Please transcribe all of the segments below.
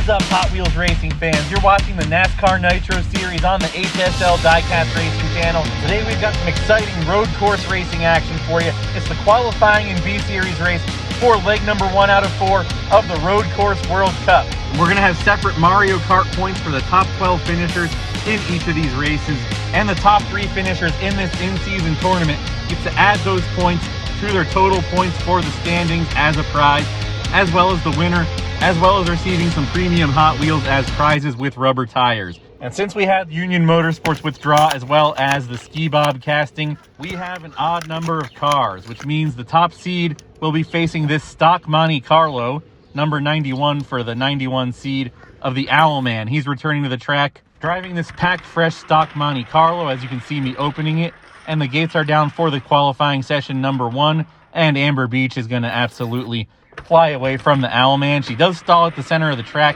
What is up, Hot Wheels racing fans? You're watching the NASCAR Nitro Series on the HSL Diecast Racing channel. Today we've got some exciting road course racing action for you. It's the qualifying and B-Series race for leg number 1 out of 4 of the Road Course World Cup. We're going to have separate Mario Kart points for the top 12 finishers in each of these races, and the top 3 finishers in this in-season tournament get to add those points to their total points for the standings as a prize, as well as the winner, as well as receiving some premium Hot Wheels as prizes with rubber tires. And since we had Union Motorsports withdraw as well as the ski bob casting, we have an odd number of cars, which means the top seed will be facing this stock Monte Carlo, number 91 for the 91 seed of the Owlman. He's returning to the track, driving this packed fresh stock Monte Carlo, as you can see me opening it. And the gates are down for the qualifying session number 1, and Amber Beach is going to absolutely fly away from the Owlman. She does stall at the center of the track.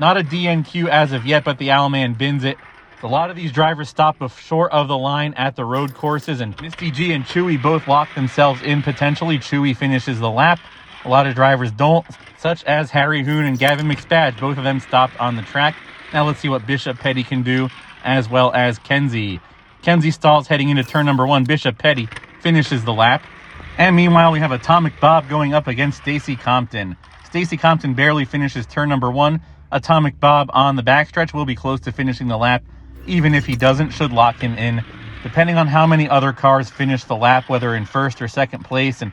Not a DNQ as of yet, but the Owlman bins it. A lot of these drivers stop short of the line at the road courses, and Misty G and Chewy both lock themselves in potentially. Chewy finishes the lap. A lot of drivers don't, such as Harry Hoon and Gavin McSpadge. Both of them stopped on the track. Now let's see what Bishop Petty can do, as well as Kenzie. Kenzie stalls heading into turn number 1. Bishop Petty finishes the lap. And meanwhile, we have Atomic Bob going up against Stacy Compton. Stacy Compton barely finishes turn number 1. Atomic Bob on the backstretch will be close to finishing the lap. Even if he doesn't, should lock him in, depending on how many other cars finish the lap, whether in first or second place. And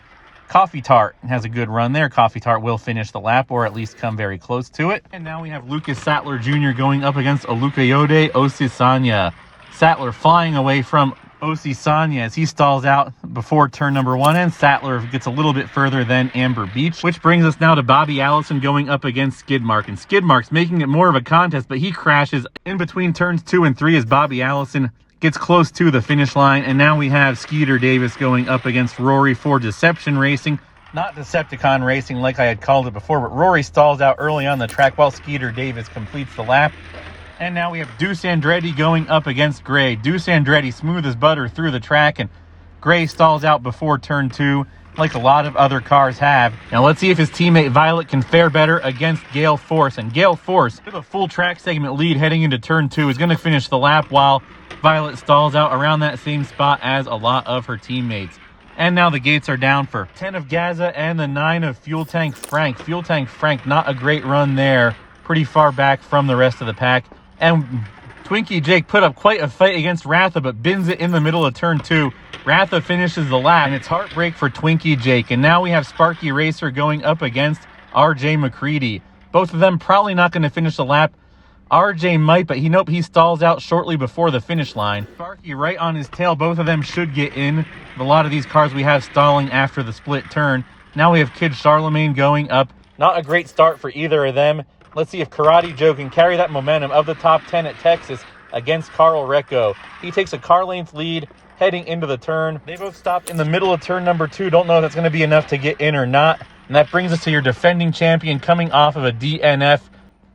Coffee Tart has a good run there. Coffee Tart will finish the lap, or at least come very close to it. And now we have Lucas Sattler Jr. going up against Olukayode Osisanya. Sattler flying away from Osisanya as he stalls out before turn number 1, and Sattler gets a little bit further than Amber Beach, which brings us now to Bobby Allison going up against Skidmark. And Skidmark's making it more of a contest, but he crashes in between turns 2 and 3 as Bobby Allison gets close to the finish line. And now we have Skeeter Davis going up against Rory for Deception Racing. Not Decepticon Racing like I had called it before, but Rory stalls out early on the track while Skeeter Davis completes the lap. And now we have Deuce Andretti going up against Gray. Deuce Andretti smooth as butter through the track, and Gray stalls out before turn 2, like a lot of other cars have. Now let's see if his teammate Violet can fare better against Gale Force. And Gale Force, with a full track segment lead heading into turn 2, is going to finish the lap while Violet stalls out around that same spot as a lot of her teammates. And now the gates are down for 10 of Gaza and the 9 of Fuel Tank Frank. Fuel Tank Frank, not a great run there. Pretty far back from the rest of the pack. And Twinkie Jake put up quite a fight against Ratha, but bins it in the middle of turn 2. Ratha finishes the lap, and it's heartbreak for Twinkie Jake. And now we have Sparky Racer going up against RJ McCready. Both of them probably not going to finish the lap. RJ might, but he stalls out shortly before the finish line. Sparky right on his tail. Both of them should get in. A lot of these cars we have stalling after the split turn. Now we have Kid Charlemagne going up. Not a great start for either of them. Let's see if Karate Joe can carry that momentum of the top 10 at Texas against Carl Recco. He takes a car length lead heading into the turn. They both stopped in the middle of turn number 2. Don't know if that's going to be enough to get in or not. And that brings us to your defending champion coming off of a DNF.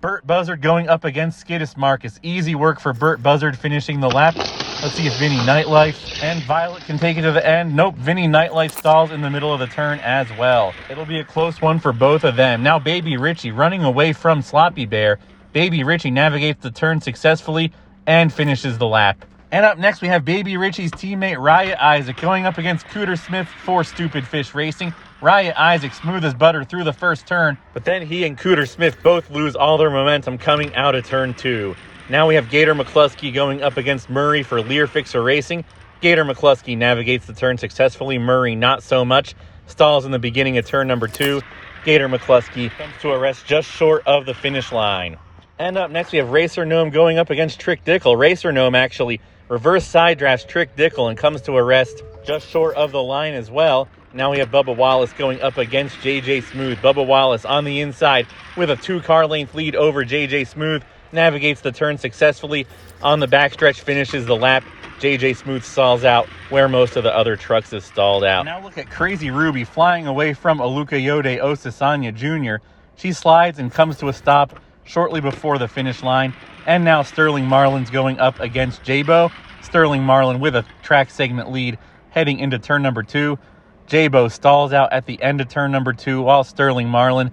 Burt Buzzard going up against Skidis Marcus. Easy work for Burt Buzzard finishing the lap. Let's see if Vinny Nightlife and Violet can take it to the end. Nope, Vinny Nightlife stalls in the middle of the turn as well. It'll be a close one for both of them. Now Baby Richie running away from Sloppy Bear. Baby Richie navigates the turn successfully and finishes the lap. And up next we have Baby Richie's teammate Riot Isaac going up against Cooter Smith for Stupid Fish Racing. Riot Isaac smooth as butter through the first turn, but then he and Cooter Smith both lose all their momentum coming out of turn 2. Now we have Gator McCluskey going up against Murray for Lear Fixer Racing. Gator McCluskey navigates the turn successfully. Murray not so much. Stalls in the beginning of turn number 2. Gator McCluskey comes to a rest just short of the finish line. And up next we have Racer Gnome going up against Trick Dickel. Racer Gnome actually reverse side drafts Trick Dickel and comes to a rest just short of the line as well. Now we have Bubba Wallace going up against JJ Smooth. Bubba Wallace on the inside with a 2-car length lead over JJ Smooth. Navigates the turn successfully. On the backstretch, finishes the lap. JJ Smooth stalls out where most of the other trucks have stalled out. Now look at Crazy Ruby flying away from Olukayode Osisanya Jr. She slides and comes to a stop shortly before the finish line. And now Sterling Marlin's going up against Jabo. Sterling Marlin with a track segment lead heading into turn number 2. Jabo stalls out at the end of turn number 2 while Sterling Marlin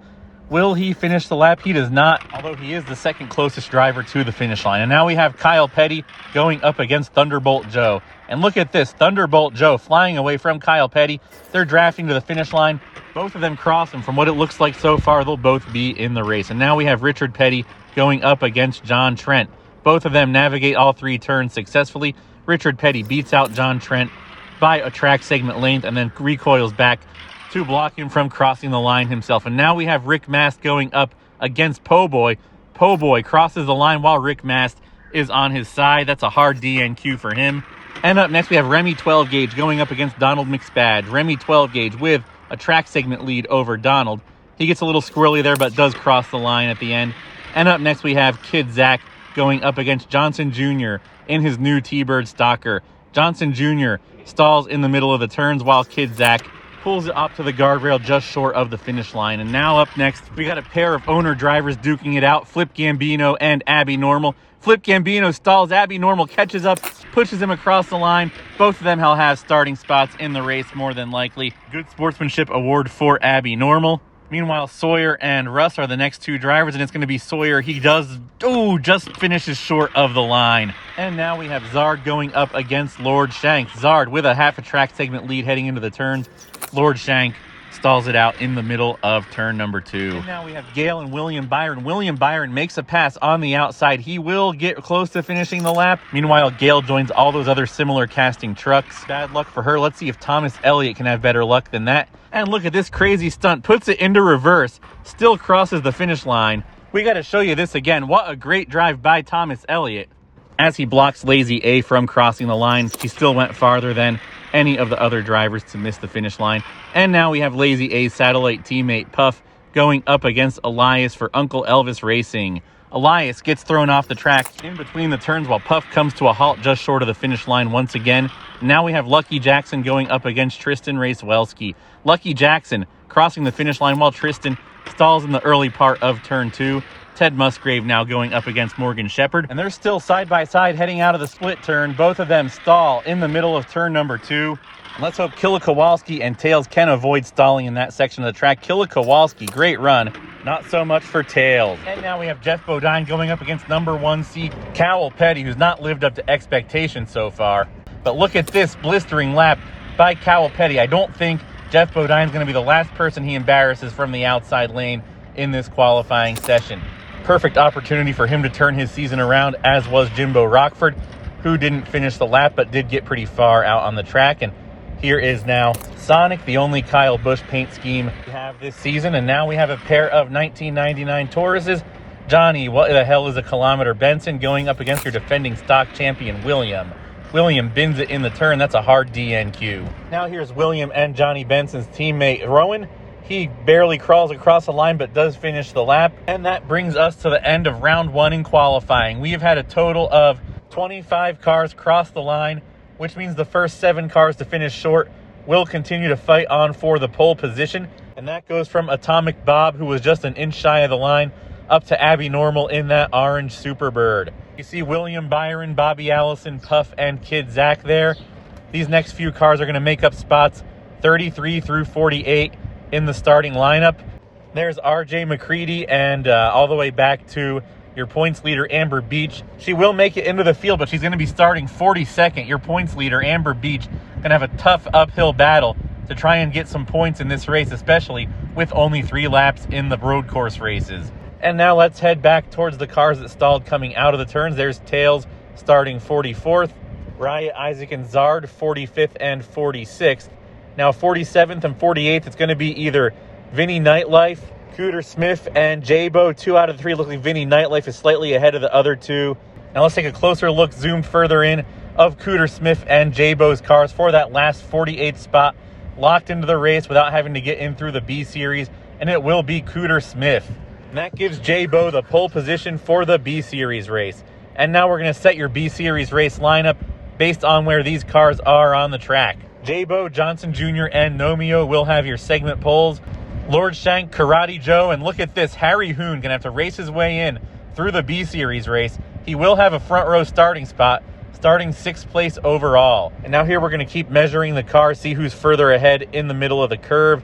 Will he finish the lap? He does not, although he is the second closest driver to the finish line. And now we have Kyle Petty going up against Thunderbolt Joe. And look at this, Thunderbolt Joe flying away from Kyle Petty. They're drafting to the finish line. Both of them cross, and from what it looks like so far, they'll both be in the race. And now we have Richard Petty going up against John Trent. Both of them navigate all three turns successfully. Richard Petty beats out John Trent by a track segment length and then recoils back to block him from crossing the line himself. And now we have Rick Mast going up against Po' Boy. Po' Boy crosses the line while Rick Mast is on his side. That's a hard DNQ for him. And up next we have Remy 12 Gauge going up against Donald McSpadge. Remy 12 Gauge with a track segment lead over Donald. He gets a little squirrely there, but does cross the line at the end. And up next we have Kid Zach going up against Johnson Jr. in his new T-Bird Stalker. Johnson Jr. stalls in the middle of the turns while Kid Zach pulls it up to the guardrail just short of the finish line. And now up next, we got a pair of owner drivers duking it out, Flip Gambino and Abby Normal. Flip Gambino stalls, Abby Normal catches up, pushes him across the line. Both of them will have starting spots in the race more than likely. Good sportsmanship award for Abby Normal. Meanwhile, Sawyer and Russ are the next two drivers, and it's going to be Sawyer. He just finishes short of the line. And now we have Zard going up against Lord Shank. Zard with a half a track segment lead heading into the turns. Lord Shank stalls it out in the middle of turn number 2. And now we have Gale and William Byron. William Byron makes a pass on the outside. He will get close to finishing the lap. Meanwhile, Gale joins all those other similar casting trucks. Bad luck for her. Let's see if Thomas Elliott can have better luck than that. And look at this crazy stunt. Puts it into reverse. Still crosses the finish line. We got to show you this again. What a great drive by Thomas Elliott. As he blocks Lazy A from crossing the line, he still went farther than any of the other drivers to miss the finish line. And now we have Lazy A's satellite teammate Puff going up against Elias for Uncle Elvis Racing. Elias gets thrown off the track in between the turns while Puff comes to a halt just short of the finish line once again. Now we have Lucky Jackson going up against Tristan Racewelski. Lucky Jackson crossing the finish line while Tristan stalls in the early part of turn 2. Ted Musgrave now going up against Morgan Shepherd. And they're still side by side heading out of the split turn. Both of them stall in the middle of turn number 2. And let's hope Killa Kowalski and Tails can avoid stalling in that section of the track. Killa Kowalski, great run. Not so much for Tails. And now we have Jeff Bodine going up against number 1 seed Cowell Petty, who's not lived up to expectations so far. But look at this blistering lap by Cowell Petty. I don't think Jeff Bodine's going to be the last person he embarrasses from the outside lane in this qualifying session. Perfect opportunity for him to turn his season around, as was Jimbo Rockford, who didn't finish the lap but did get pretty far out on the track. And here is now Sonic, the only Kyle Busch paint scheme we have this season. And now we have a pair of 1999 Tauruses. Johnny, what the hell is a kilometer Benson, going up against your defending stock champion William. William bins it in the turn. That's a hard DNQ. Now here's William and Johnny Benson's teammate Rowan. He barely crawls across the line but does finish the lap. And that brings us to the end of round 1 in qualifying. We have had a total of 25 cars cross the line, which means the first 7 cars to finish short will continue to fight on for the pole position. And that goes from Atomic Bob, who was just an inch shy of the line, up to Abby Normal in that orange Superbird. You see William Byron, Bobby Allison, Puff, and Kid Zach there. These next few cars are going to make up spots 33 through 48 in the starting lineup. There's RJ McCready and all the way back to your points leader, Amber Beach. She will make it into the field, but she's going to be starting 42nd. Your points leader, Amber Beach, going to have a tough uphill battle to try and get some points in this race, especially with only 3 laps in the road course races. And now let's head back towards the cars that stalled coming out of the turns. There's Tails starting 44th, Raya, Isaac, and Zard 45th and 46th. Now 47th and 48th, it's going to be either Vinny Nightlife, Cooter Smith, and J-Bo. 2 out of 3 look like Vinny Nightlife is slightly ahead of the other 2. Now let's take a closer look, zoom further in, of Cooter Smith and J-Bo's cars for that last 48th spot, locked into the race without having to get in through the B Series, and it will be Cooter Smith. And that gives J-Bo the pole position for the B Series race. And now we're going to set your B Series race lineup based on where these cars are on the track. J-Bo, Johnson Jr., and Nomio will have your segment poles. Lord Shank, Karate Joe, and look at this, Harry Hoon going to have to race his way in through the B Series race. He will have a front row starting spot, starting 6th place overall. And now here we're going to keep measuring the car, see who's further ahead in the middle of the curve.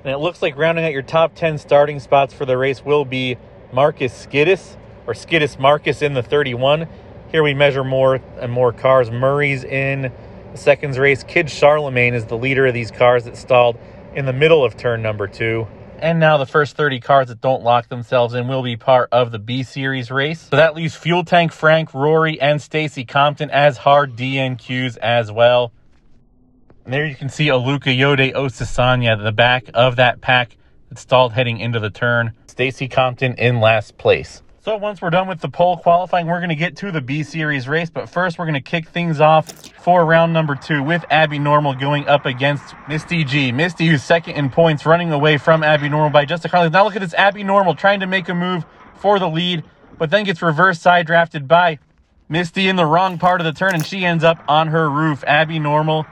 And it looks like rounding out your top 10 starting spots for the race will be Marcus Skidis, or Skidis Marcus in the 31. Here we measure more and more cars. Murray's in the seconds race. Kid Charlemagne is the leader of these cars that stalled in the middle of turn number 2. And now the first 30 cars that don't lock themselves in will be part of the B Series race. So that leaves Fuel Tank Frank, Rory, and Stacy Compton as hard DNQs as well. And there you can see Aluka Yode Osasanya at the back of that pack that stalled heading into the turn. Stacy Compton in last place. So once we're done with the pole qualifying, we're going to get to the B Series race. But first, we're going to kick things off for round number 2 with Abby Normal going up against Misty G. Misty, who's second in points, running away from Abby Normal by just a car. Now look at this, Abby Normal trying to make a move for the lead, but then gets reverse side drafted by Misty in the wrong part of the turn, and she ends up on her roof. Abby Normal,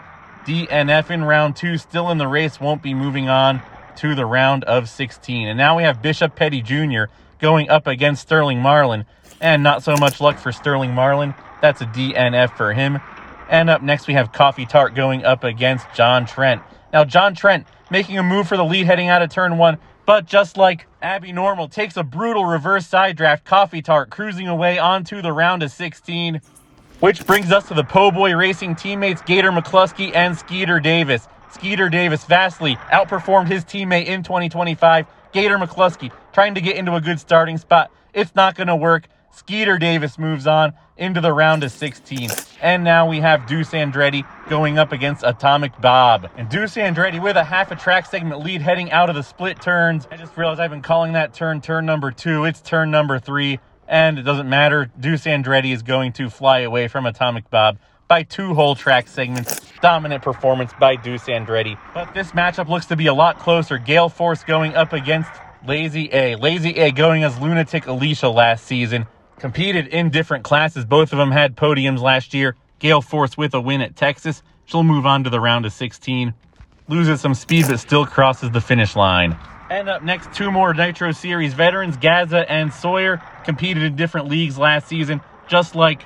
DNF in round 2, still in the race, won't be moving on to the round of 16. And now we have Bishop Petty Jr. going up against Sterling Marlin, and not so much luck for Sterling Marlin. That's a DNF for him. And up next we have Coffee Tart going up against John Trent. Now John Trent making a move for the lead heading out of turn 1, but just like Abby Normal, takes a brutal reverse side draft. Coffee Tart cruising away onto the round of 16. Which brings us to the Po' Boy Racing teammates Gator McCluskey and Skeeter Davis. Skeeter Davis vastly outperformed his teammate in 2025. Gator McCluskey trying to get into a good starting spot. It's not going to work. Skeeter Davis moves on into the round of 16. And now we have Deuce Andretti going up against Atomic Bob. And Deuce Andretti with a half a track segment lead heading out of the split turns. I just realized I've been calling that turn number 2. It's turn number 3. And it doesn't matter. Deuce Andretti is going to fly away from Atomic Bob by 2 whole track segments. Dominant performance by Deuce Andretti. But this matchup looks to be a lot closer. Gale Force going up against Lazy A. Lazy A going as Lunatic Alicia last season. Competed in different classes. Both of them had podiums last year. Gale Force with a win at Texas. She'll move on to the round of 16. Loses some speed but still crosses the finish line. And up next, 2 more Nitro Series veterans, Gaza and Sawyer, competed in different leagues last season, just like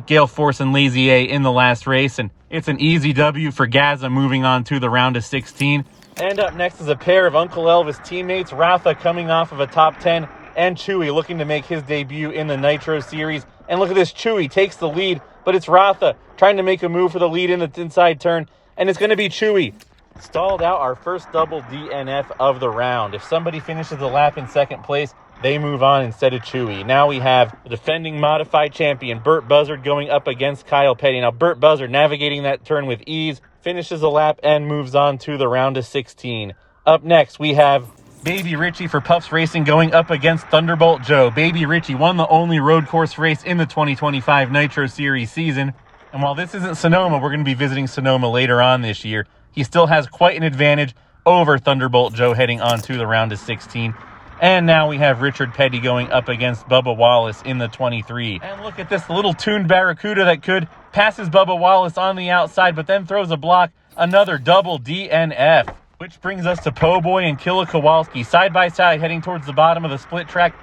Gale Force and Lazy A in the last race. And it's an easy W for Gaza moving on to the round of 16. And up next is a pair of Uncle Elvis teammates, Rafa coming off of a top 10, and Chewy looking to make his debut in the Nitro Series. And look at this, Chewy takes the lead, but it's Rafa trying to make a move for the lead in the inside turn, and it's going to be Chewy. Stalled out our first double DNF of the round. If somebody finishes the lap in second place, they move on instead of Chewy. Now we have the defending modified champion, Burt Buzzard, going up against Kyle Petty. Now Burt Buzzard navigating that turn with ease, finishes the lap, and moves on to the round of 16. Up next, we have Baby Richie for Puffs Racing going up against Thunderbolt Joe. Baby Richie won the only road course race in the 2025 Nitro Series season. And while this isn't Sonoma, we're going to be visiting Sonoma later on this year. He still has quite an advantage over Thunderbolt Joe heading on to the round of 16. And now we have Richard Petty going up against Bubba Wallace in the 23. And look at this, the little tuned Barracuda that could passes Bubba Wallace on the outside, but then throws a block. Another double DNF. Which brings us to Po' Boy and Killa Kowalski side by side heading towards the bottom of the split track.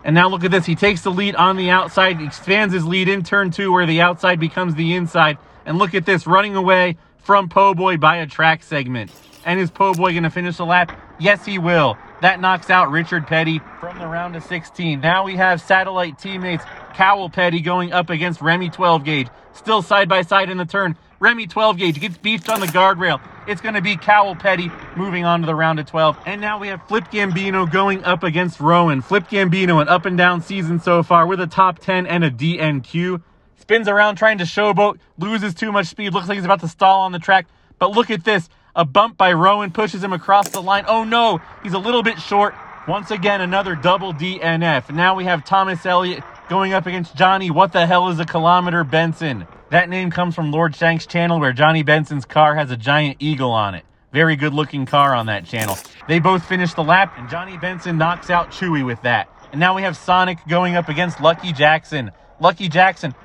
And now look at this. He takes the lead on the outside, expands his lead in turn 2 where the outside becomes the inside. And look at this, running away from Po' Boy by a track segment. And is Po' Boy going to finish the lap? Yes, he will. That knocks out Richard Petty from the round of 16. Now we have satellite teammates Cowell Petty going up against Remy 12 Gauge. Still side by side in the turn. Remy 12 Gauge gets beefed on the guardrail. It's going to be Cowell Petty moving on to the round of 12. And now we have Flip Gambino going up against Rowan. Flip Gambino, an up and down season so far with a top 10 and a DNQ. Spins around trying to showboat, loses too much speed, looks like he's about to stall on the track. But look at this, a bump by Rowan pushes him across the line. Oh no, he's a little bit short. Once again, another double DNF. Now we have Thomas Elliott going up against Johnny What the Hell is a Kilometer Benson. That name comes from Lord Shank's channel where Johnny Benson's car has a giant eagle on it. Very good looking car on that channel. They both finish the lap and Johnny Benson knocks out Chewy with that. And now we have Sonic going up against Lucky Jackson. Lucky Jackson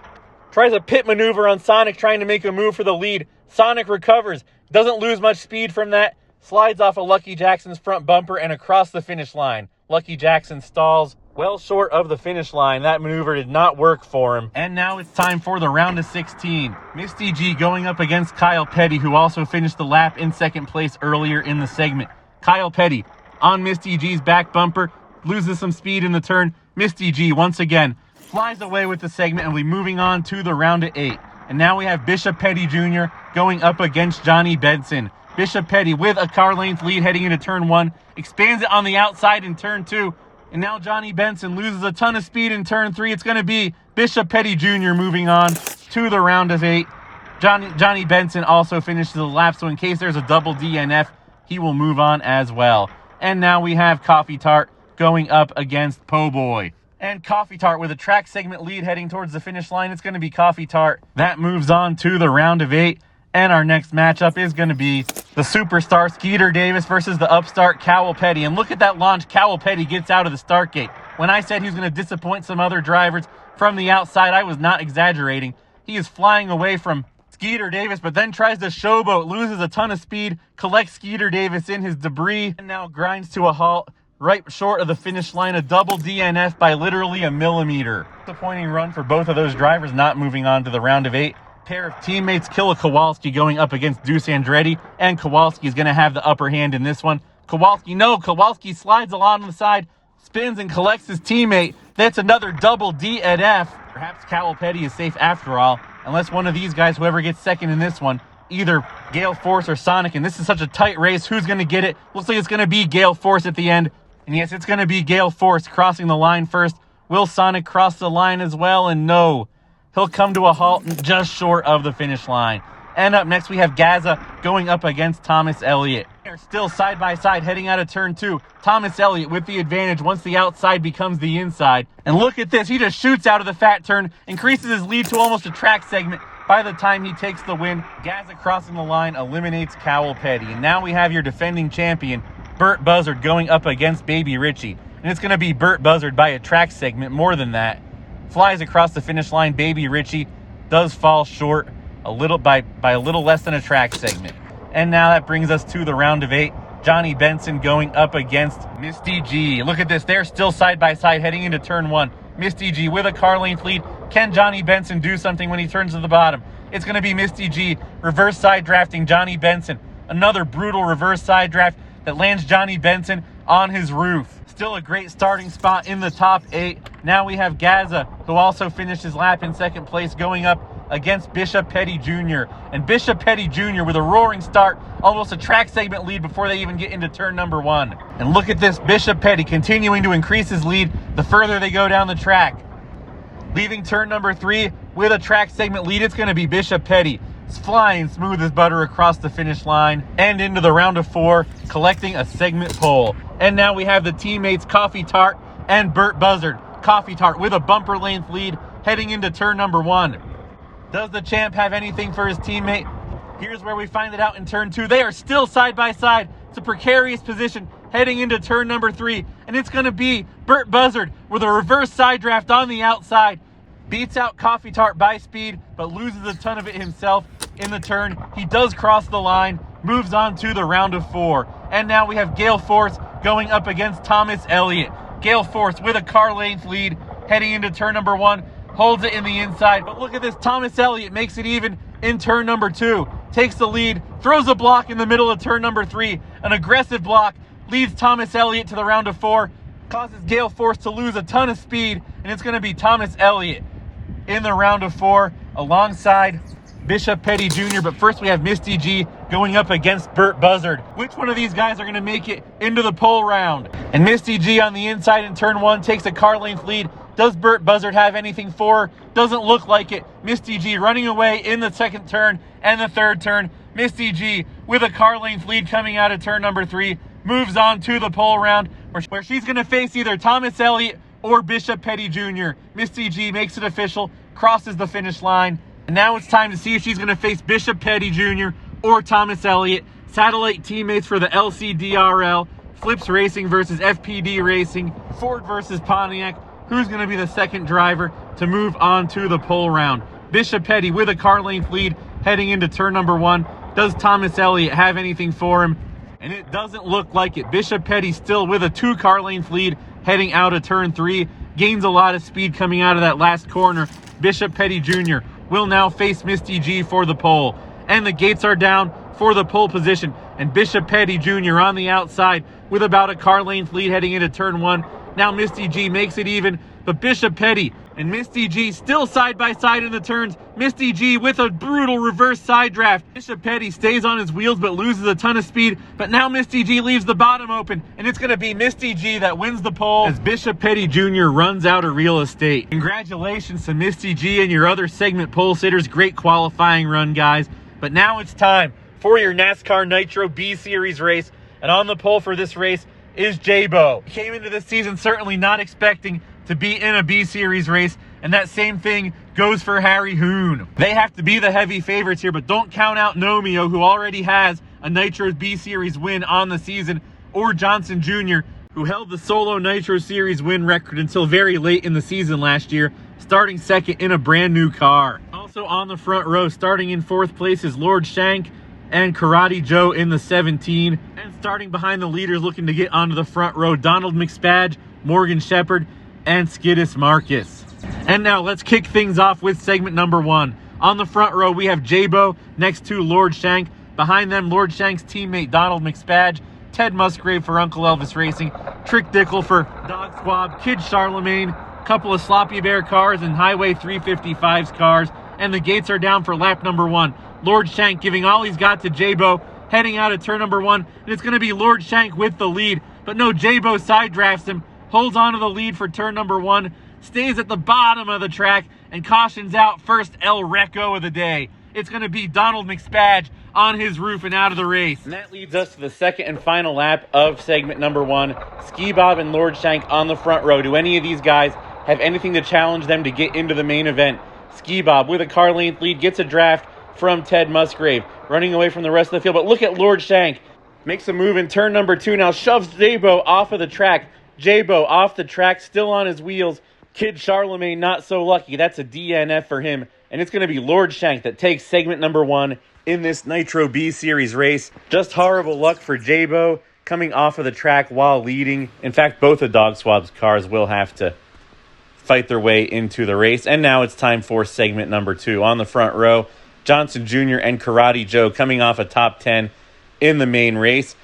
tries a pit maneuver on Sonic trying to make a move for the lead. Sonic recovers, doesn't lose much speed from that, slides off of Lucky Jackson's front bumper and across the finish line. Lucky Jackson stalls well short of the finish line. That maneuver did not work for him. And now it's time for the round of 16. Misty G going up against Kyle Petty, who also finished the lap in second place earlier in the segment. Kyle Petty on Misty G's back bumper, loses some speed in the turn. Misty G once again flies away with the segment, and we'll be moving on to the round of 8. And now we have Bishop Petty Jr. going up against Johnny Benson. Bishop Petty with a car length lead heading into turn 1, expands it on the outside in turn 2, and now Johnny Benson loses a ton of speed in turn 3. It's going to be Bishop Petty Jr. moving on to the round of 8. Johnny Benson also finishes the lap, so in case there's a double DNF, he will move on as well. And now we have Coffee Tart going up against Po' Boy. And Coffee Tart with a track segment lead heading towards the finish line. It's going to be Coffee Tart. That moves on to the round of 8. And our next matchup is going to be the superstar Skeeter Davis versus the upstart Cowell Petty. And look at that launch Cowell Petty gets out of the start gate. When I said he was going to disappoint some other drivers from the outside, I was not exaggerating. He is flying away from Skeeter Davis, but then tries to showboat, loses a ton of speed, collects Skeeter Davis in his debris, and now grinds to a halt right short of the finish line, a double DNF by literally a millimeter. Disappointing run for both of those drivers, not moving on to the round of 8. Pair of teammates, Killa Kowalski going up against Deuce Andretti, and Kowalski is going to have the upper hand in this one. Kowalski slides along the side, spins and collects his teammate. That's another double DNF. Perhaps Cowell Petty is safe after all, unless one of these guys, whoever gets second in this one, either Gale Force or Sonic, and this is such a tight race. Who's going to get it? Looks like it's going to be Gale Force at the end. And yes, it's going to be Gale Force crossing the line first. Will Sonic cross the line as well? And no, he'll come to a halt just short of the finish line. And up next, we have Gaza going up against Thomas Elliott. They're still side by side heading out of turn 2. Thomas Elliott with the advantage once the outside becomes the inside. And look at this. He just shoots out of the fat turn, increases his lead to almost a track segment. By the time he takes the win, Gaza crossing the line eliminates Cowell Petty. And now we have your defending champion, Burt Buzzard, going up against Baby Richie. And it's going to be Burt Buzzard by a track segment, more than that. Flies across the finish line. Baby Richie does fall short a little by a little less than a track segment. And now that brings us to the round of 8. Johnny Benson going up against Misty G. Look at this. They're still side by side heading into turn 1. Misty G with a car length lead. Can Johnny Benson do something when he turns to the bottom? It's going to be Misty G reverse side drafting Johnny Benson. Another brutal reverse side draft that lands Johnny Benson on his roof. Still a great starting spot in the top 8. Now we have Gaza, who also finished his lap in second place, going up against Bishop Petty Jr. And Bishop Petty Jr. with a roaring start, almost a track segment lead before they even get into turn number 1. And look at this, Bishop Petty continuing to increase his lead the further they go down the track. Leaving turn number 3 with a track segment lead, it's going to be Bishop Petty. It's flying smooth as butter across the finish line and into the round of 4, collecting a segment pole. And now we have the teammates Coffee Tart and Burt Buzzard. Coffee Tart with a bumper length lead heading into turn number 1. Does the champ have anything for his teammate? Here's where we find it out in turn 2. They are still side by side. It's a precarious position heading into turn number 3. And it's going to be Burt Buzzard with a reverse side draft on the outside. Beats out Coffee Tart by speed, but loses a ton of it himself in the turn. He does cross the line, moves on to the round of 4. And now we have Gale Force going up against Thomas Elliott. Gale Force with a car length lead heading into turn number 1. Holds it in the inside. But look at this. Thomas Elliott makes it even in turn number 2. Takes the lead. Throws a block in the middle of turn number 3. An aggressive block leads Thomas Elliott to the round of 4. Causes Gale Force to lose a ton of speed. And it's going to be Thomas Elliott in the round of 4 alongside Bishop Petty Jr. But first we have Misty G going up against Burt Buzzard. Which one of these guys are going to make it into the pole round? And Misty G on the inside in turn 1 takes a car length lead. Does Burt Buzzard have anything for her? Doesn't look like it. Misty G running away in the second turn and the third turn. Misty G with a car length lead coming out of turn number 3. Moves on to the pole round where she's going to face either Thomas Elliott or Bishop Petty Jr. Misty G makes it official, crosses the finish line. And now it's time to see if she's going to face Bishop Petty Jr. or Thomas Elliott. Satellite teammates for the LCDRL. Flips Racing versus FPD Racing. Ford versus Pontiac. Who's going to be the second driver to move on to the pole round? Bishop Petty with a car length lead heading into turn number 1. Does Thomas Elliott have anything for him? And it doesn't look like it. Bishop Petty still with a 2 car length lead heading out of turn 3. Gains a lot of speed coming out of that last corner. Bishop Petty Jr. will now face Misty G for the pole. And the gates are down. for the pole position. And Bishop Petty Jr. on the outside with about a car length lead heading into turn 1. Now Misty G makes it even, but Bishop Petty and Misty G still side by side in the turns. Misty G with a brutal reverse side draft. Bishop Petty stays on his wheels but loses a ton of speed. But now Misty G leaves the bottom open, and it's going to be Misty G that wins the pole as Bishop Petty Jr. runs out of real estate. Congratulations to Misty G and your other segment pole sitters. Great qualifying run, guys. But now it's time for your NASCAR Nitro B Series race. And on the pole for this race is J-Bo. He came into this season certainly not expecting to be in a B Series race, and that same thing goes for Harry Hoon. They have to be the heavy favorites here, but don't count out Nomio, who already has a Nitro B Series win on the season, or Johnson Jr., who held the solo Nitro Series win record until very late in the season last year, starting second in a brand new car. Also on the front row, starting in 4th place, is Lord Shank and Karate Joe in the 17. And starting behind the leaders looking to get onto the front row, Donald McSpadge, Morgan Shepherd, and Skidis Marcus. And now let's kick things off with segment number 1. On the front row, we have J-Bo next to Lord Shank. Behind them, Lord Shank's teammate Donald McSpadge, Ted Musgrave for Uncle Elvis Racing, Trick Dickel for Dog Squab, Kid Charlemagne, couple of Sloppy Bear cars and Highway 355's cars. And the gates are down for lap number 1. Lord Shank giving all he's got to J-Bo, heading out of turn number 1. And it's going to be Lord Shank with the lead. But no, J-Bo side drafts him, holds on to the lead for turn number 1, stays at the bottom of the track, and cautions out first El Recco of the day. It's going to be Donald McSpadge on his roof and out of the race. And that leads us to the second and final lap of segment number 1. Ski Bob and Lord Shank on the front row. Do any of these guys have anything to challenge them to get into the main event? Ski Bob with a car length lead gets a draft from Ted Musgrave, running away from the rest of the field. But look at Lord Shank. Makes a move in turn number 2. Now shoves J-Bo off of the track. J-Bo off the track, still on his wheels. Kid Charlemagne not so lucky. That's a DNF for him. And it's going to be Lord Shank that takes segment number 1 in this Nitro B Series race. Just horrible luck for J-Bo coming off of the track while leading. In fact, both of Dog Swab's cars will have to fight their way into the race. And now it's time for segment number 2. On the front row, Johnson Jr. and Karate Joe coming off a top 10 in the main race.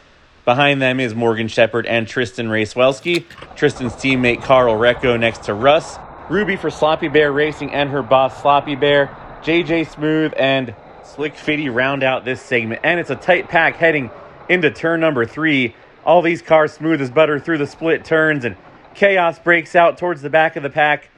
Behind them is Morgan Shepherd and Tristan Racewelski. Tristan's teammate Carl Recco next to Russ. Ruby for Sloppy Bear Racing and her boss Sloppy Bear. JJ Smooth and Slick Fitty round out this segment. And it's a tight pack heading into turn number 3. All these cars smooth as butter through the split turns, and chaos breaks out towards the back of the pack.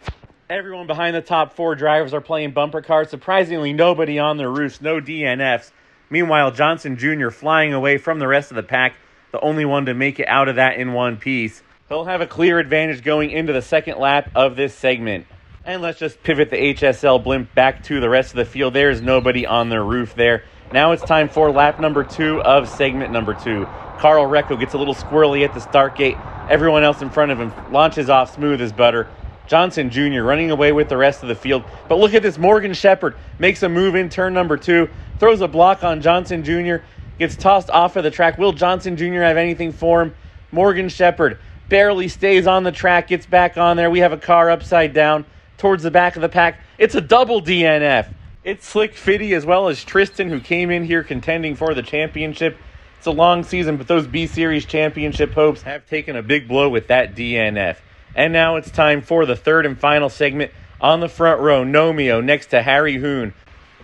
Everyone behind the top 4 drivers are playing bumper cars. Surprisingly, nobody on their roofs, no DNFs. Meanwhile, Johnson Jr. flying away from the rest of the pack, the only one to make it out of that in one piece. He'll have a clear advantage going into the second lap of this segment. And let's just pivot the HSL blimp back to the rest of the field. There's nobody on their roof there. Now it's time for lap number 2 of segment number 2. Carl Recco gets a little squirrely at the start gate. Everyone else in front of him launches off smooth as butter. Johnson Jr. running away with the rest of the field. But look at this. Morgan Shepherd makes a move in turn number 2. Throws a block on Johnson Jr. Gets tossed off of the track. Will Johnson Jr. have anything for him? Morgan Shepherd barely stays on the track. Gets back on there. We have a car upside down towards the back of the pack. It's a double DNF. It's Slick Fitty as well as Tristan, who came in here contending for the championship. It's a long season, but those B-Series championship hopes have taken a big blow with that DNF. And now it's time for the third and final segment. On the front row, Nomio next to Harry Hoon,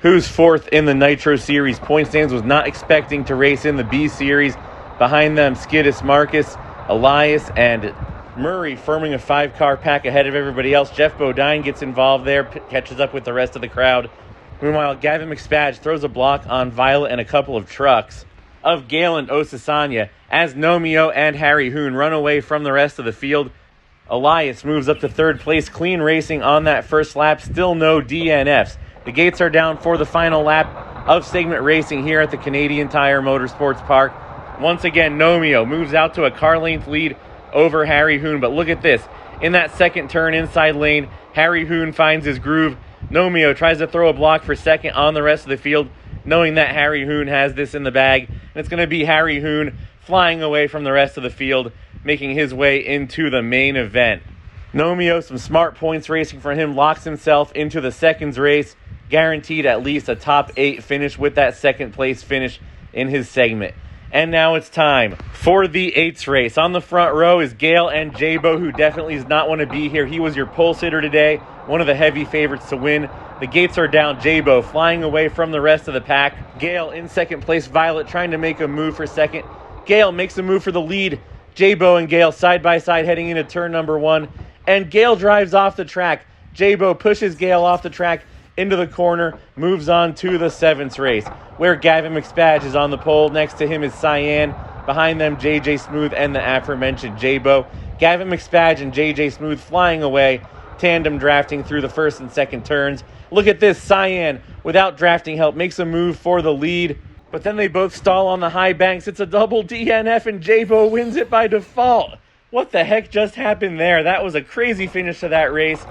who's 4th in the Nitro Series point stands, was not expecting to race in the B-Series. Behind them, Skidis Marcus, Elias, and Murray forming a 5-car pack ahead of everybody else. Jeff Bodine gets involved there, catches up with the rest of the crowd. Meanwhile, Gavin McSpadge throws a block on Violet and a couple of trucks of Gale and Osasanya as Nomio and Harry Hoon run away from the rest of the field. Elias moves up to 3rd place, clean racing on that first lap, still no DNFs. The gates are down for the final lap of segment racing here at the Canadian Tire Motorsports Park. Once again, Nomio moves out to a car length lead over Harry Hoon, but look at this. In that second turn inside lane, Harry Hoon finds his groove. Nomio tries to throw a block for second on the rest of the field, knowing that Harry Hoon has this in the bag. And it's going to be Harry Hoon flying away from the rest of the field, making his way into the main event. Nomio, some smart points racing for him, locks himself into the seconds race, guaranteed at least a top 8 finish with that second place finish. in his segment. And now it's time for the 8th race. On the front row is Gale and Jabo, who definitely does not want to be here. He was your pole sitter today, one of the heavy favorites to win. The gates are down. Jabo flying away from the rest of the pack. Gale in second place. Violet trying to make a move for second. Gale makes a move for the lead. Jabo and Gale side by side heading into turn number 1. And Gale drives off the track. Jabo pushes Gale off the track into the corner, moves on to the 7th race, where Gavin McSpadge is on the pole. Next to him is Cyan. Behind them, JJ Smooth and the aforementioned Jabo. Gavin McSpadge and JJ Smooth flying away, tandem drafting through the first and second turns. Look at this, Cyan, without drafting help, makes a move for the lead, but then they both stall on the high banks. It's a double DNF, and Jabo wins it by default. What the heck just happened there? That was a crazy finish to that race.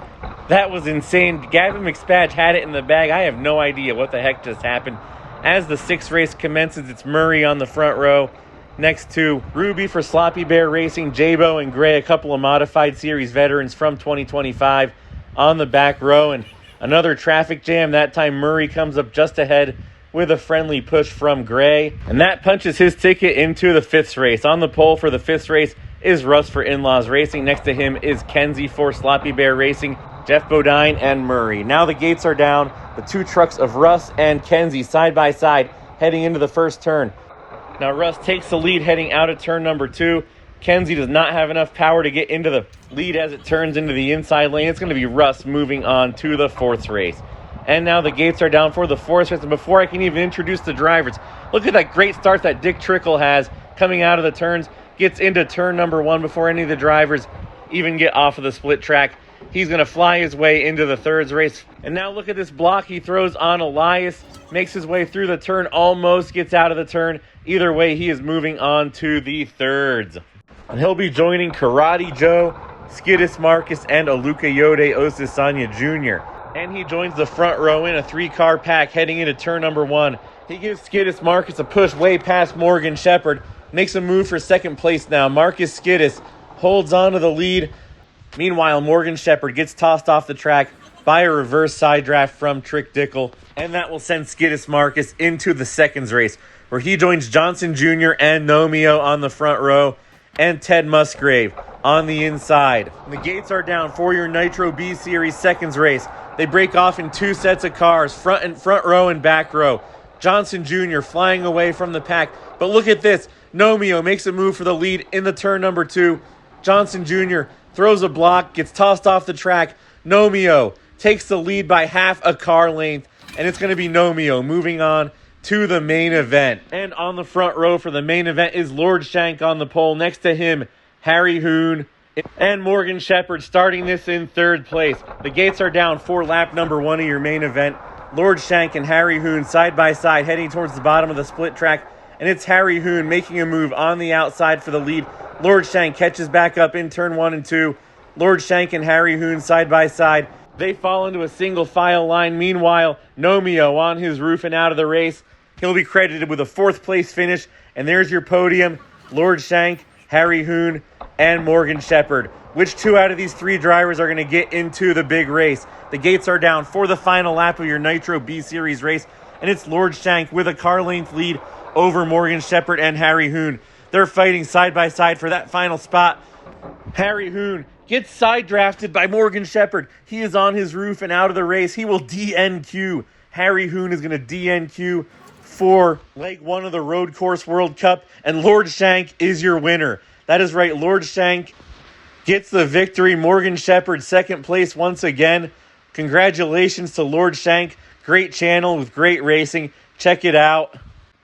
That was insane. Gavin McSpadge had it in the bag. I have no idea what the heck just happened. As the 6th race commences, it's Murray on the front row. Next to Ruby for Sloppy Bear Racing, Jabo and Gray, a couple of modified series veterans from 2025 on the back row. And another traffic jam. That time Murray comes up just ahead with a friendly push from Gray. And that punches his ticket into the 5th race. On the pole for the 5th race is Russ for In-Laws Racing. Next to him is Kenzie for Sloppy Bear Racing, Jeff Bodine, and Murray. Now the gates are down. The 2 trucks of Russ and Kenzie side by side heading into the first turn. Now Russ takes the lead heading out of turn number 2. Kenzie does not have enough power to get into the lead as it turns into the inside lane. It's going to be Russ moving on to the 4th race. And now the gates are down for the 4th race. And before I can even introduce the drivers, look at that great start that Dick Trickle has coming out of the turns. Gets into turn number 1 before any of the drivers even get off of the split track. He's going to fly his way into the 3rd race. And now look at this block he throws on Elias. Makes his way through the turn, almost gets out of the turn. Either way, he is moving on to the 3rds. And he'll be joining Karate Joe, Skidis Marcus, and Aluka Yode Osisanya Jr. And he joins the front row in a 3-car pack heading into turn number 1. He gives Skidis Marcus a push way past Morgan Shepherd. Makes a move for 2nd place now. Marcus Skidis holds on to the lead. Meanwhile, Morgan Shepherd gets tossed off the track by a reverse side draft from Trick Dickel. And that will send Skidis Marcus into the 2nd race, where he joins Johnson Jr. and Nomio on the front row, and Ted Musgrave on the inside. The gates are down for your Nitro B Series 2nds race. They break off in 2 sets of cars, front row and back row. Johnson Jr. flying away from the pack. But look at this. Nomio makes a move for the lead in the turn number 2. Johnson Jr. throws a block, gets tossed off the track. Nomio takes the lead by half a car length, and it's going to be Nomio moving on to the main event. And on the front row for the main event is Lord Shank on the pole. Next to him, Harry Hoon and Morgan Shepherd starting this in 3rd place. The gates are down for lap number 1 of your main event. Lord Shank and Harry Hoon side by side heading towards the bottom of the split track. And it's Harry Hoon making a move on the outside for the lead. Lord Shank catches back up in turn 1 and 2. Lord Shank and Harry Hoon side by side. They fall into a single file line. Meanwhile, Nomio on his roof and out of the race. He'll be credited with a 4th place finish. And there's your podium. Lord Shank, Harry Hoon, and Morgan Shepherd. Which 2 out of these 3 drivers are going to get into the big race? The gates are down for the final lap of your Nitro B Series race. And it's Lord Shank with a car length lead over Morgan Shepherd and Harry Hoon. They're fighting side by side for that final spot. Harry Hoon gets side drafted by Morgan Shepherd. He is on his roof and out of the race. He will DNQ. Harry Hoon is going to DNQ for leg 1 of the Road Course World Cup. And Lord Shank is your winner. That is right. Lord Shank gets the victory. Morgan Shepherd 2nd place once again. Congratulations to Lord Shank. Great channel with great racing. Check it out.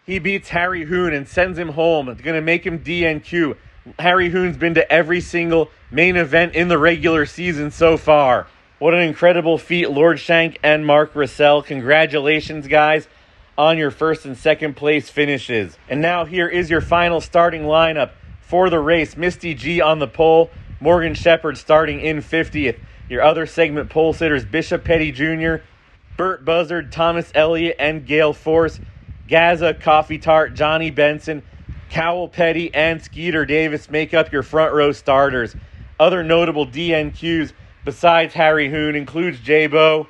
He beats Harry Hoon and sends him home. It's going to make him DNQ. Harry Hoon's been to every single main event in the regular season so far. What an incredible feat, Lord Shank and Mark Russell. Congratulations, guys, on your 1st and 2nd place finishes. And now here is your final starting lineup for the race. Misty G on the pole. Morgan Shepherd starting in 50th. Your other segment pole sitters, Bishop Petty Jr., Burt Buzzard, Thomas Elliott, and Gale Force. Gaza, Coffee Tart, Johnny Benson, Cowell Petty, and Skeeter Davis make up your front row starters. Other notable DNQs besides Harry Hoon includes Jabo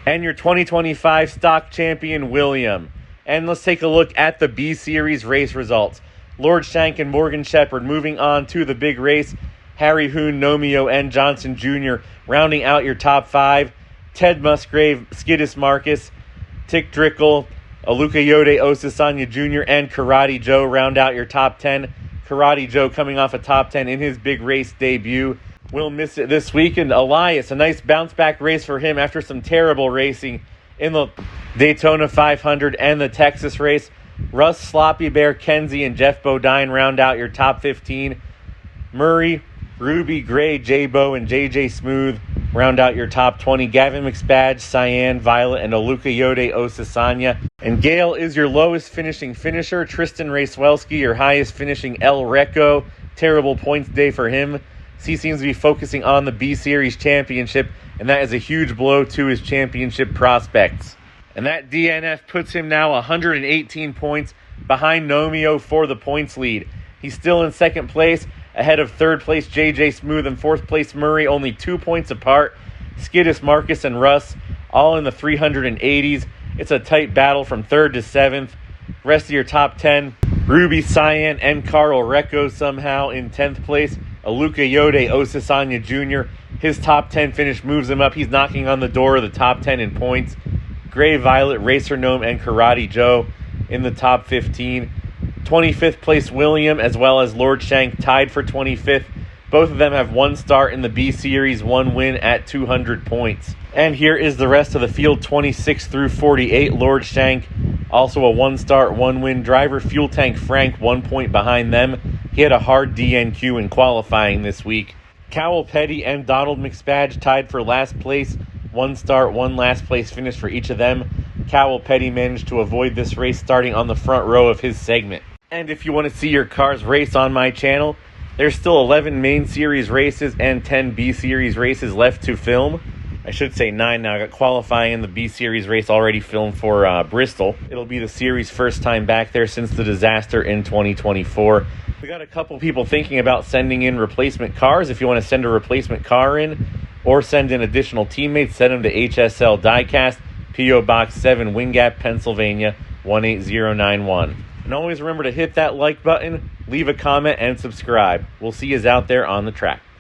and your 2025 stock champion William. And let's take a look at the B Series race results. Lord Shank and Morgan Shepherd moving on to the big race. Harry Hoon, Nomeo, and Johnson Jr. rounding out your top 5. Ted Musgrave, Skidis Marcus, Tick Drickle, Aluka Yode, Osasanya Jr., and Karate Joe round out your top 10. Karate Joe coming off a top 10 in his big race debut. We'll miss it this weekend. Elias, a nice bounce-back race for him after some terrible racing in the Daytona 500 and the Texas race. Russ, Sloppy Bear, Kenzie, and Jeff Bodine round out your top 15. Murray, Ruby, Gray, J-Bo, and JJ Smooth round out your top 20. Gavin McSpadge, Cyan, Violet, and Aluka Yode, Osasanya. And Gale is your lowest finishing finisher. Tristan Racewelski, your highest finishing El Reco. Terrible points day for him. He seems to be focusing on the B Series championship, and that is a huge blow to his championship prospects. And that DNF puts him now 118 points behind Nomeo for the points lead. He's still in second place, ahead of third place JJ Smooth and fourth place Murray, only 2 points apart. Skidis, Marcus, and Russ all in the 380s. It's a tight battle from third to seventh. Rest of your top 10, Ruby, Cyan, and Carl Recco somehow in 10th place. Aluka Yode, Osasanya Jr. His top 10 finish moves him up. He's knocking on the door of the top 10 in points. Gray, Violet, Racer Gnome, and Karate Joe in the top 15. 25th place William as well as Lord Shank tied for 25th. Both of them have one start in the B Series, one win at 200 points. And here is the rest of the field, 26 through 48. Lord Shank, also a one-start, one-win driver. Fuel Tank Frank, 1 point behind them. He had a hard DNQ in qualifying this week. Cowell Petty and Donald McSpadge tied for last place. One start, one last place finish for each of them. Cowell Petty managed to avoid this race starting on the front row of his segment. And if you want to see your cars race on my channel, there's still 11 main series races and 10 B series races left to film. I should say 9 now. I got qualifying in the B Series race already filmed for Bristol. It'll be the series' first time back there since the disaster in 2024. We got a couple people thinking about sending in replacement cars. If you want to send a replacement car in or send in additional teammates, send them to HSL Diecast, P.O. Box 7, Wingap, Pennsylvania, 18091. And always remember to hit that like button, leave a comment, and subscribe. We'll see you out there on the track.